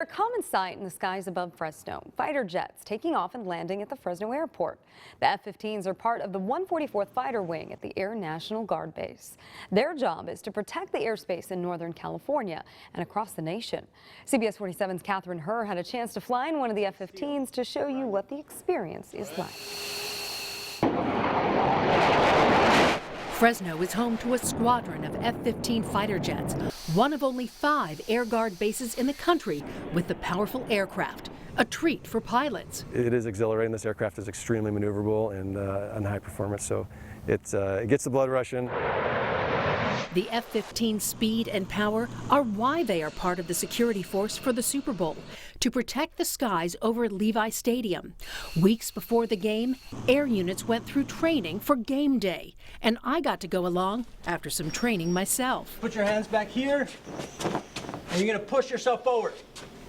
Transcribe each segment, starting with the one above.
A common sight in the skies above Fresno, fighter jets taking off and landing at the Fresno airport. The F-15s are part of the 144th Fighter Wing at the Air National Guard base. Their job is to protect the airspace in Northern California and across the nation. CBS 47's Kathryn Herr had a chance to fly in one of the F-15s to show you what the experience is like. Fresno is home to a squadron of F-15 fighter jets, one of only 5 Air Guard bases in the country with the powerful aircraft, a treat for pilots. It is exhilarating. This aircraft is extremely maneuverable and high performance, so it gets the blood rushing. The F-15's speed and power are why they are part of the security force for the Super Bowl, to protect the skies over Levi Stadium. Weeks before the game, air units went through training for game day, and I got to go along after some training myself. Put your hands back here, and you're going to push yourself forward,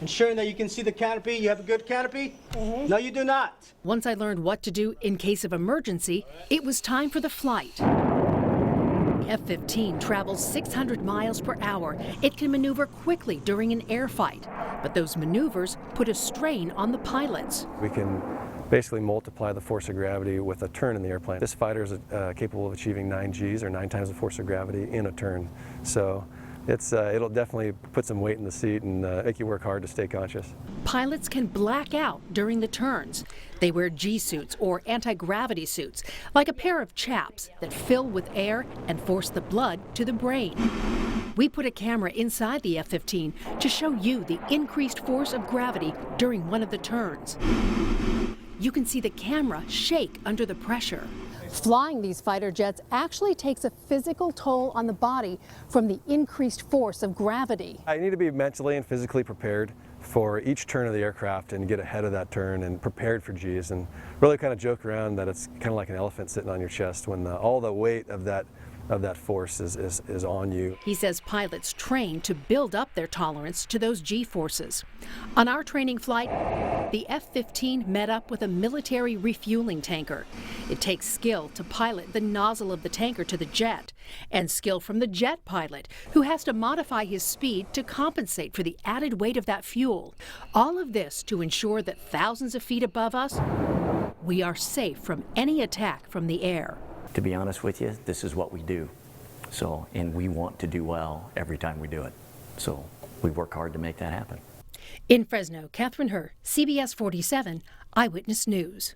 ensuring that you can see the canopy. You have a good canopy? No, you do not. Once I learned what to do in case of emergency, it was time for the flight. F-15 travels 600 miles per hour. It can maneuver quickly during an air fight, but those maneuvers put a strain on the pilots. We can basically multiply the force of gravity with a turn in the airplane. This fighter is capable of achieving 9 Gs, or 9 times the force of gravity, in a turn. So it'll definitely put some weight in the seat and make you work hard to stay conscious. Pilots can black out during the turns. They wear G-suits or anti-gravity suits, like a pair of chaps that fill with air and force the blood to the brain. We put a camera inside the F-15 to show you the increased force of gravity during one of the turns. You can see the camera shake under the pressure. Flying these fighter jets actually takes a physical toll on the body from the increased force of gravity. I need to be mentally and physically prepared for each turn of the aircraft and get ahead of that turn and prepared for G's, and really kind of joke around that it's kind of like an elephant sitting on your chest when all the weight of that force is on you. He says pilots train to build up their tolerance to those G-forces. On our training flight, the F-15 met up with a military refueling tanker. It takes skill to pilot the nozzle of the tanker to the jet, and skill from the jet pilot, who has to modify his speed to compensate for the added weight of that fuel. All of this to ensure that thousands of feet above us, we are safe from any attack from the air. To be honest with you, this is what we do. And we want to do well every time we do it. So we work hard to make that happen. In Fresno, Kathryn Herr, CBS 47 Eyewitness News.